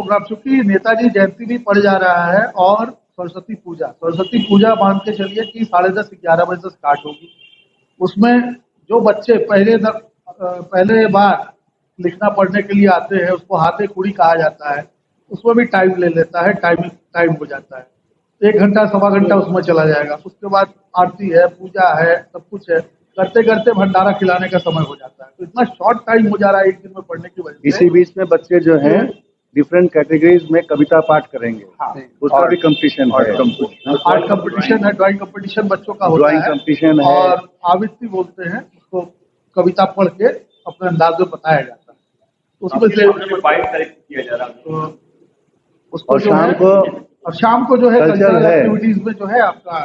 Programme, चूंकि नेताजी जयंती भी पड़ जा रहा है और सरस्वती पूजा मान के चलिए कि 10:30-11 बजे से स्टार्ट होगी। उसमें जो बच्चे पहले बार लिखना पढ़ने के लिए आते हैं, उसको हाथे कुड़ी कहा जाता है, उसमें भी टाइम ले लेता है, टाइम हो जाता है। 1 घंटा सवा घंटा उसमें चला जाएगा। उसके बाद आरती है, पूजा है, सब कुछ है, करते करते भंडारा खिलाने का समय हो जाता है। तो इतना शॉर्ट टाइम हो जा रहा है एक दिन में पढ़ने की वजह से। इसी बीच में बच्चे जो हैं डिफरेंट कैटेगरीज में कविता पाठ करेंगे। हाँ, उसका भी कंपटीशन है, आर्ट कंपटीशन है, ड्राइंग कंपटीशन बच्चों का होता है, ड्राइंग कंपटीशन है, और आवृत्ति बोलते हैं उसको, कविता पढ़ के अपने अंदाज में बताया जाता है। उसमें से 22 तारीख को किया जा रहा है। उसको शाम को जो है कल्चरल एक्टिविटीज में जो है आपका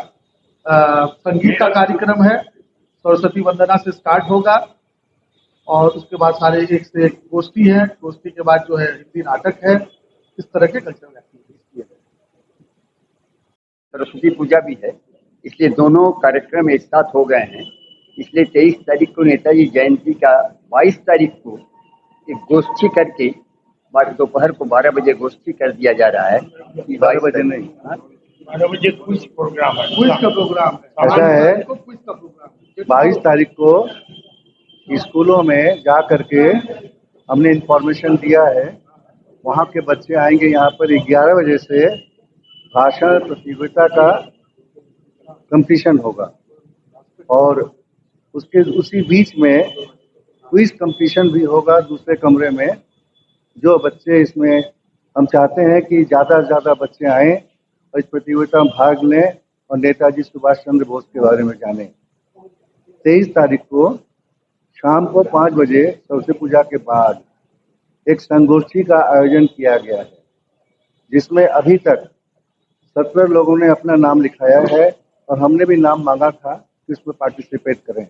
संगीत का कार्यक्रम है, सरस्वती वंदना से स्टार्ट होगा, और उसके बाद सारे एक से एक गोष्ठी है, गोष्ठी के बाद जो है हिंदी नाटक है। इस तरह के कल्चरल एक्टिविटीज किए गए। सरस्वती पूजा भी है, इसलिए दोनों कार्यक्रम एक साथ हो गए हैं। इसलिए 23 तारीख को नेताजी जयंती का 22 तारीख को एक गोष्ठी करके दोपहर को 12 बजे गोष्ठी कर दिया जा रहा है। 12 बजे नहीं, 12 बजे क्विज प्रोग्राम है, क्विज का प्रोग्राम है। ऐसा है, क्विज का प्रोग्राम है 22 तारीख को स्कूलों में जा करके हमने इंफॉर्मेशन दिया है। वहाँ के बच्चे आएंगे यहाँ पर 11 बजे से भाषण प्रतियोगिता का कंपटीशन होगा, और उसी बीच में क्विज कंपटीशन भी होगा दूसरे कमरे में। जो बच्चे इसमें, हम चाहते हैं कि ज़्यादा से ज़्यादा बच्चे आएँ और इस प्रतियोगिता में भाग लें और नेताजी सुभाष चंद्र बोस के बारे में जानें। 23 तारीख को शाम को 5 बजे सरस्वती पूजा के बाद एक संगोष्ठी का आयोजन किया गया है, जिसमें अभी तक 17 लोगों ने अपना नाम लिखाया है, और हमने भी नाम मांगा था कि इसमें पार्टिसिपेट करें।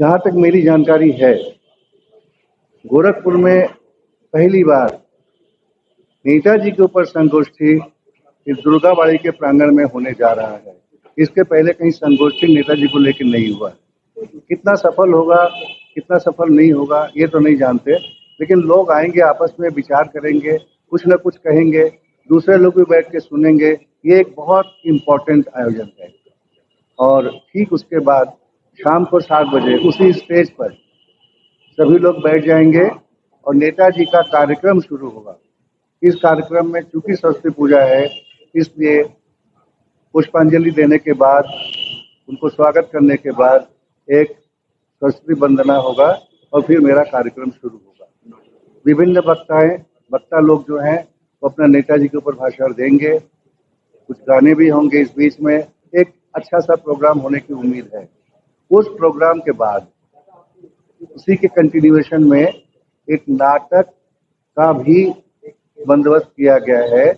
जहाँ तक मेरी जानकारी है, गोरखपुर में पहली बार नेताजी के ऊपर संगोष्ठी इस दुर्गाबाड़ी के प्रांगण में होने जा रहा है। इसके पहले कहीं संगोष्ठी नेताजी को लेकर नहीं हुआ। कितना सफल होगा, कितना सफल नहीं होगा, ये तो नहीं जानते, लेकिन लोग आएंगे, आपस में विचार करेंगे, कुछ न कुछ कहेंगे, दूसरे लोग भी बैठ के सुनेंगे। ये एक बहुत इम्पोर्टेंट आयोजन है। और ठीक उसके बाद शाम को 7 बजे उसी स्टेज पर सभी लोग बैठ जाएंगे और नेताजी का कार्यक्रम शुरू होगा। इस कार्यक्रम में चूंकि सरस्वती पूजा है, इसलिए पुष्पांजलि देने के बाद, उनको स्वागत करने के बाद एक सरस्वती वंदना होगा, और फिर मेरा कार्यक्रम शुरू होगा। विभिन्न वक्ता लोग जो हैं वो अपना नेताजी के ऊपर भाषण देंगे, कुछ गाने भी होंगे इस बीच में। एक अच्छा सा प्रोग्राम होने की उम्मीद है। उस प्रोग्राम के बाद उसी के कंटिन्यूएशन में एक नाटक का भी बंदोबस्त किया गया है,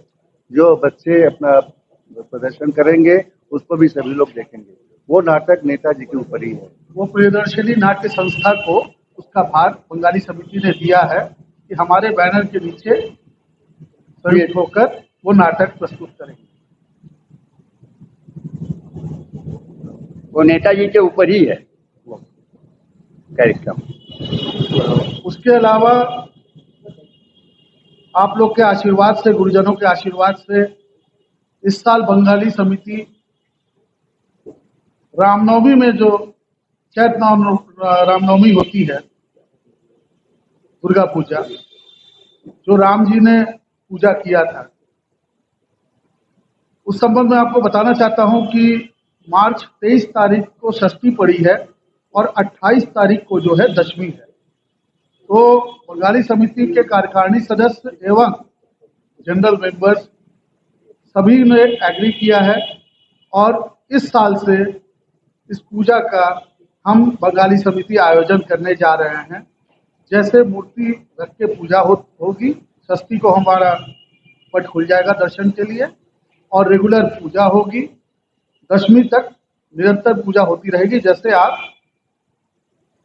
जो बच्चे अपना प्रदर्शन करेंगे, उसको भी सभी लोग देखेंगे। वो नाटक नेताजी के ऊपर ही है। वो प्रियदर्शनी नाट्य संस्था को उसका भाग बंगाली समिति ने दिया है कि हमारे बैनर के नीचे संयुक्त होकर वो नाटक प्रस्तुत करेंगे। वो नेताजी के ऊपर ही है वो कार्यक्रम। उसके अलावा आप लोग के आशीर्वाद से, गुरुजनों के आशीर्वाद से, इस साल बंगाली समिति रामनवमी में जो चैत्र रामनवमी होती है, दुर्गा पूजा, जो राम जी ने पूजा किया था, उस संबंध में आपको बताना चाहता हूं कि मार्च 23 तारीख को षष्ठी पड़ी है और 28 तारीख को जो है दशमी है। तो बंगाली समिति के कार्यकारिणी सदस्य एवं जनरल मेंबर्स सभी ने एग्री किया है, और इस साल से इस पूजा का हम बंगाली समिति आयोजन करने जा रहे हैं। जैसे मूर्ति रख के पूजा होगी, षष्ठी को हमारा पट खुल जाएगा दर्शन के लिए, और रेगुलर पूजा होगी। दशमी तक निरंतर पूजा होती रहेगी। जैसे आप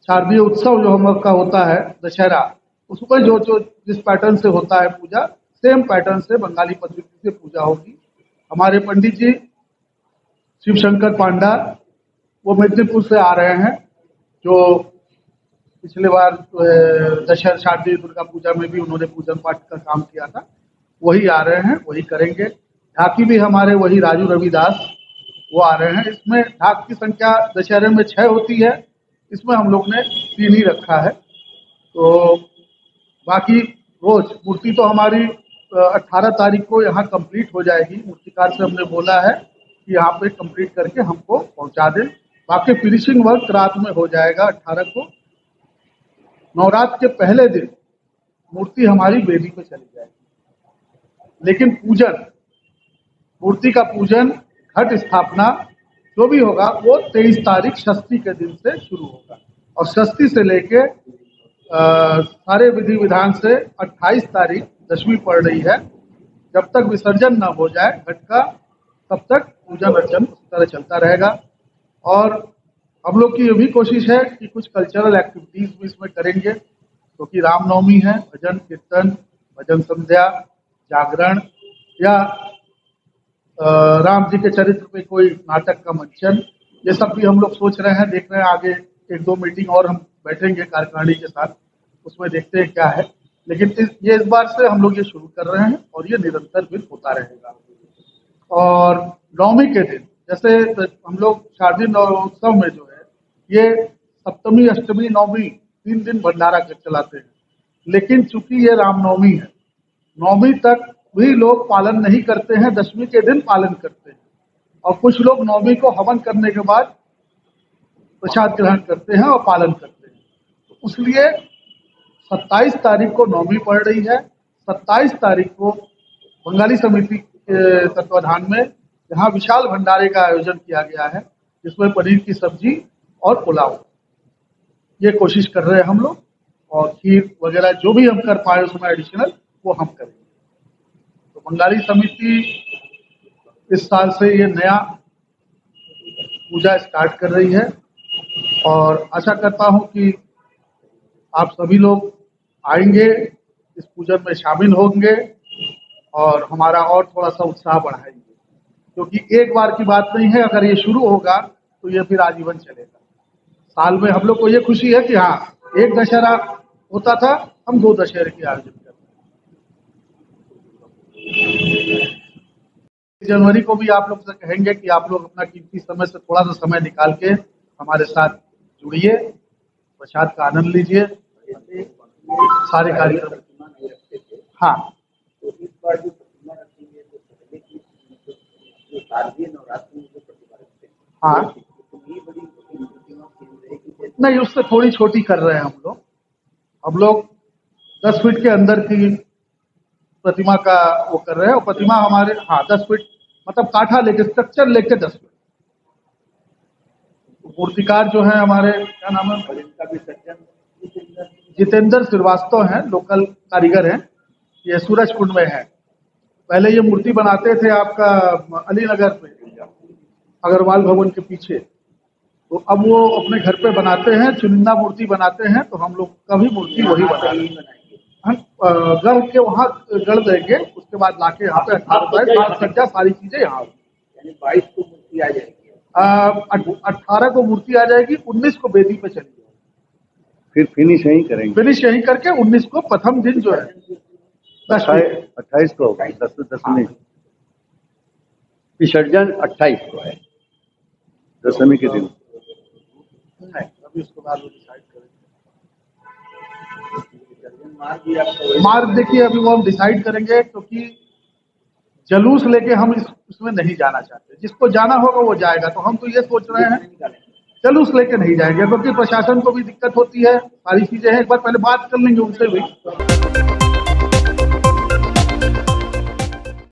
शारदीय उत्सव जो हम लोग का होता है दशहरा, उसमें जो जिस पैटर्न से होता है पूजा, सेम पैटर्न से बंगाली पद्धति से पूजा होगी। हमारे पंडित जी शिव शंकर पांडा वो मेदिनीपुर से आ रहे हैं, जो पिछले बार दशहरा शारदीय दुर्गा पूजा में भी उन्होंने पूजन पाठ का काम किया था, वही आ रहे हैं, वही करेंगे। ढाकी भी हमारे वही राजू रविदास वो आ रहे हैं। इसमें ढाक की संख्या दशहरे में 6 होती है, इसमें हम लोग ने 3 ही रखा है। तो बाकी रोज मूर्ति तो हमारी 18 तारीख को यहाँ कंप्लीट हो जाएगी। मूर्तिकार से हमने बोला है कि यहाँ पे कंप्लीट करके हमको पहुँचा दें। बाकी फिनिशिंग वर्क रात में हो जाएगा 18 को। नवरात्र के पहले दिन मूर्ति हमारी वेदी पे चली जाएगी, लेकिन पूजन, मूर्ति का पूजन, घट स्थापना जो भी होगा वो 23 तारीख षष्ठी के दिन से शुरू होगा और षष्ठी से लेके सारे विधि विधान से 28 तारीख दशमी पड़ रही है। जब तक विसर्जन न हो जाए घट का, तब तक पूजन अर्चन उसी तरह चलता रहेगा। और हम लोग की ये भी कोशिश है कि कुछ कल्चरल एक्टिविटीज भी इसमें करेंगे, क्योंकि रामनवमी है। भजन कीर्तन, भजन संध्या, जागरण या राम जी के चरित्र पे कोई नाटक का मंचन, ये सब भी हम लोग सोच रहे हैं, देख रहे हैं। आगे 1-2 मीटिंग और हम बैठेंगे कार्यकारिणी के साथ, उसमें देखते हैं क्या है। लेकिन इस बार से हम लोग ये शुरू कर रहे हैं और ये निरंतर फिर होता रहेगा। और नवमी के दिन जैसे हम लोग शारदीय नवोत्सव में जो है ये सप्तमी, अष्टमी, नवमी 3 दिन भंडारा चलाते हैं। लेकिन चूंकि ये रामनवमी है, नवमी तक भी लोग पालन नहीं करते हैं, दशमी के दिन पालन करते हैं। और कुछ लोग नवमी को हवन करने के बाद प्रसाद ग्रहण करते हैं और पालन करते हैं। तो इसलिए 27 तारीख को नवमी पड़ रही है। 27 तारीख को बंगाली समिति के तत्वाधान में यहाँ विशाल भंडारे का आयोजन किया गया है, जिसमें पनीर की सब्जी और पुलाव, ये कोशिश कर रहे हैं हम लोग। और खीर वगैरह जो भी हम कर पाए उसमें एडिशनल वो हम करेंगे। तो बंगाली समिति इस साल से ये नया पूजा स्टार्ट कर रही है और आशा करता हूँ कि आप सभी लोग आएंगे, इस पूजन में शामिल होंगे और हमारा और थोड़ा सा उत्साह बढ़ाएंगे, क्योंकि एक बार की बात नहीं है। अगर ये शुरू होगा तो ये फिर आजीवन चलेगा। साल में हम लोग को ये खुशी है कि हाँ, एक दशहरा होता था, हम 2 दशहरे की आयोजन करते हैं। जनवरी को भी आप लोग से कहेंगे कि आप लोग अपना कीमती समय से थोड़ा सा समय निकाल के हमारे साथ जुड़िए, प्रसाद का आनंद लीजिए, सारे कार्यक्रम। हाँ, हाँ, नहीं, उससे थोड़ी छोटी कर रहे हैं हम लोग 10 फीट के अंदर की प्रतिमा का वो कर रहे हैं। और प्रतिमा हमारे 10 फीट मतलब काठा लेके, स्ट्रक्चर लेके 10 फीट। मूर्तिकार जो है हमारे, क्या नाम है, जितेंद्र श्रीवास्तव हैं, लोकल कारीगर हैं। ये सूरज कुंड में है। पहले ये मूर्ति बनाते थे आपका अलीनगर पे, अग्रवाल भवन के पीछे। तो अब वो अपने घर पे बनाते हैं, चुनिंदा मूर्ति बनाते हैं। तो हम लोग का भी मूर्ति वही बनाएंगे, हम गढ़ के वहाँ गढ़ देंगे, उसके बाद लाके यहाँ पे 18 सज्जा सारी चीजें यहाँ, यानी 22 को मूर्ति आ जाएगी। 18 को मूर्ति आ जाएगी, 19 को वेदी पे चली जाएगी, फिर फिनिश यहीं करेंगे। फिनिश यहीं करके 19 को प्रथम दिन जो है 28 को होगा, 10वीं विसर्जन 28 को है, दशमी के दिन। नहीं, अभी उसके बाद वो डिसाइड करेंगे। मार्ग देखिए अभी वो हम डिसाइड करेंगे, क्योंकि जलूस लेके हम इसमें नहीं जाना चाहते। जिसको जाना होगा वो जाएगा। तो हम तो ये सोच रहे हैं जलूस लेके नहीं जाएंगे, क्योंकि प्रशासन को भी दिक्कत होती है, सारी चीजें हैं। एक बार पहले बात कर लेंगे उनसे भी।